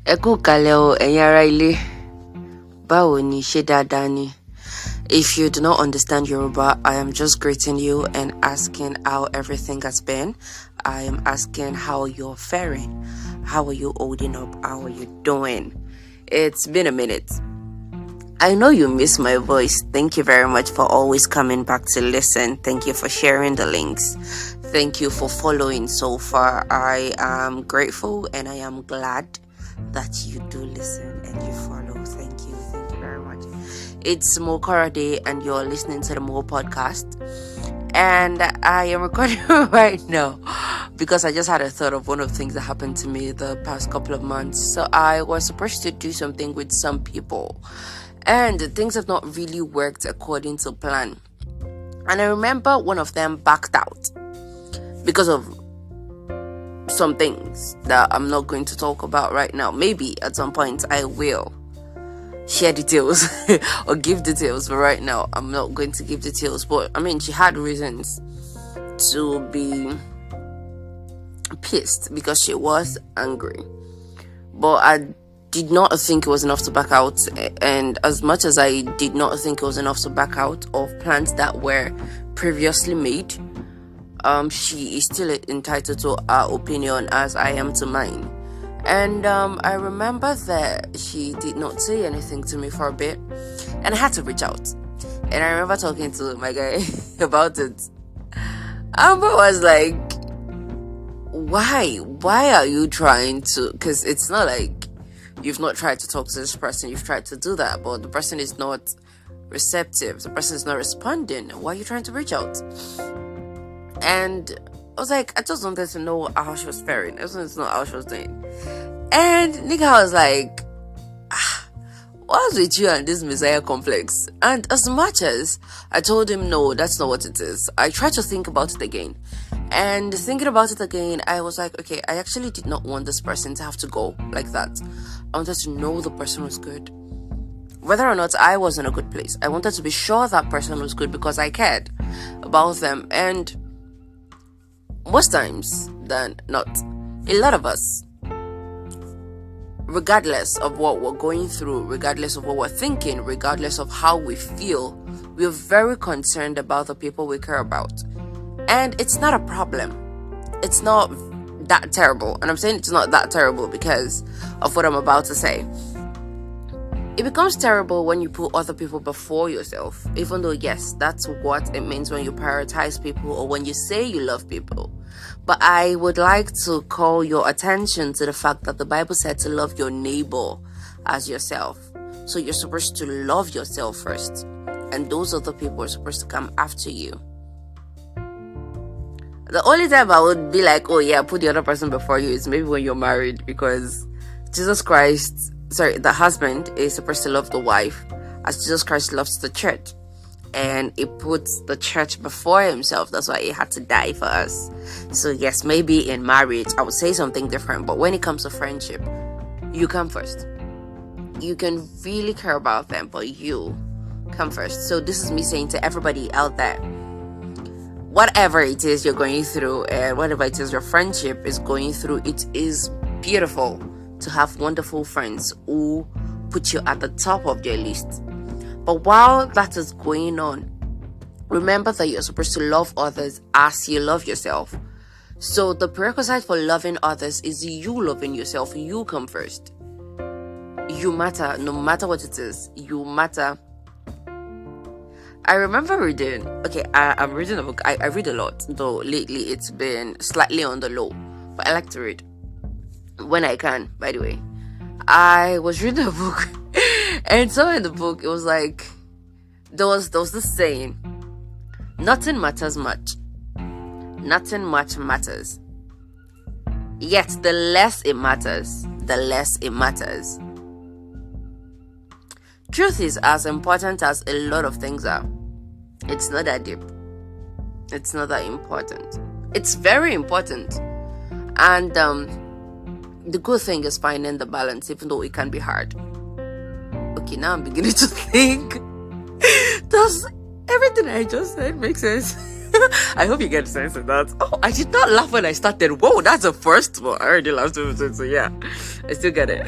Ẹ kú kalẹ̀ o, ẹ̀yin ará ilé. Báwo ni, ṣé dáadáa ni? If you do not understand Yoruba, I am just greeting you and asking how everything has been. I am asking how you're faring. How are you holding up? How are you doing? It's been a minute. I know you miss my voice. Thank you very much for always coming back to listen. Thank you for sharing the links. Thank you for following so far. I am grateful and I am glad that you do listen and you follow. Thank you very much. It's Moh'Korode and you're listening to the Mo podcast. And I am recording right now because I just had a thought of one of the things that happened to me the past couple of months. So I was supposed to do something with some people, and things have not really worked according to plan. And I remember one of them backed out because of some things that I'm not going to talk about right now. Maybe at some point I will share details or give details, but right now I'm not going to give details. But I mean, she had reasons to be pissed because she was angry, but I did not think it was enough to back out. And as much as I did not think it was enough to back out of plans that were previously made, she is still entitled to her opinion as I am to mine. And I remember that she did not say anything to me for a bit, and I had to reach out. And I remember talking to my guy about it. Amber was like, why are you trying to, because it's not like you've not tried to talk to this person, you've tried to do that, but the person is not receptive, the person is not responding. Why are you trying to reach out? And I was like, I just wanted to know how she was faring. I just wanted to know how she was doing. And nigga was like, what's with you and this Messiah complex? And as much as I told him, no, that's not what it is, I tried to think about it again. And thinking about it again, I was like, okay, I actually did not want this person to have to go like that. I wanted to know the person was good. Whether or not I was in a good place, I wanted to be sure that person was good because I cared about them. And most times than not, a lot of us, regardless of what we're going through, regardless of what we're thinking, regardless of how we feel, we're very concerned about the people we care about. And it's not a problem. It's not that terrible. And I'm saying it's not that terrible because of what I'm about to say. It becomes terrible when you put other people before yourself, even though, yes, that's what it means when you prioritize people or when you say you love people. But I would like to call your attention to the fact that the Bible said to love your neighbor as yourself. So you're supposed to love yourself first, and those other people are supposed to come after you. The only time I would be like, oh yeah, put the other person before you is maybe when you're married, because the husband is supposed to love the wife as Jesus Christ loves the church, and he puts the church before himself. That's why he had to die for us. So yes, maybe in marriage I would say something different, but when it comes to friendship, you come first. You can really care about them, but you come first. So this is me saying to everybody out there, whatever it is you're going through and whatever it is your friendship is going through, it is beautiful to have wonderful friends who put you at the top of their list. But while that is going on, remember that you're supposed to love others as you love yourself. So the prerequisite for loving others is you loving yourself. You come first. You matter, no matter what it is. You matter. I remember reading, I'm reading a book. I read a lot, though lately it's been slightly on the low, but I like to read when I can. By the way, I was reading a book and so in the book it was like there was this saying, nothing matters much, nothing much matters, yet the less it matters, the less it matters. Truth is as important as a lot of things are. It's not that deep. It's not that important. It's very important. And the good thing is finding the balance, even though it can be hard. Okay, now I'm beginning to think, does everything I just said make sense? I hope you get a sense of that. Oh, I did not laugh when I started. Whoa, that's the first one. I already laughed, so yeah, I still get it.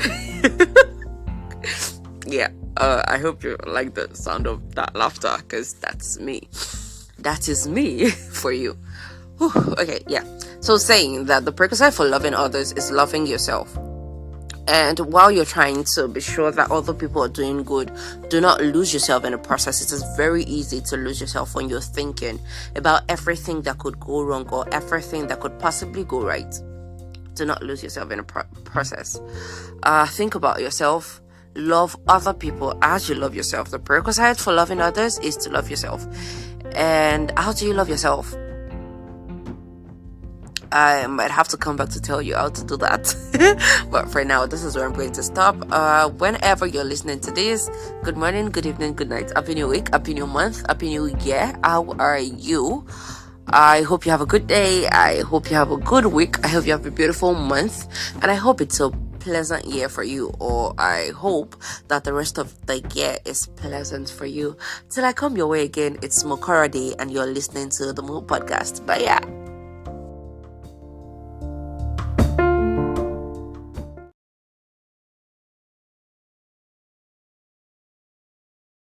Yeah, I hope you like the sound of that laughter, because that's me. That is me for you. Whew, okay, yeah. So saying that the prerequisite for loving others is loving yourself. And while you're trying to be sure that other people are doing good, do not lose yourself in the process. It is very easy to lose yourself when you're thinking about everything that could go wrong or everything that could possibly go right. Do not lose yourself in the process. Think about yourself. Love other people as you love yourself. The prerequisite for loving others is to love yourself. And how do you love yourself? I might have to come back to tell you how to do that. But for now, this is where I'm going to stop. Whenever you're listening to this, good morning, good evening, good night. Happy New Week, Happy New Month, Happy New Year. How are you? I hope you have a good day. I hope you have a good week. I hope you have a beautiful month. And I hope it's a pleasant year for you, or I hope that the rest of the year is pleasant for you. Till I come your way again, it's Moh'Korode and you're listening to the Mo podcast. But yeah.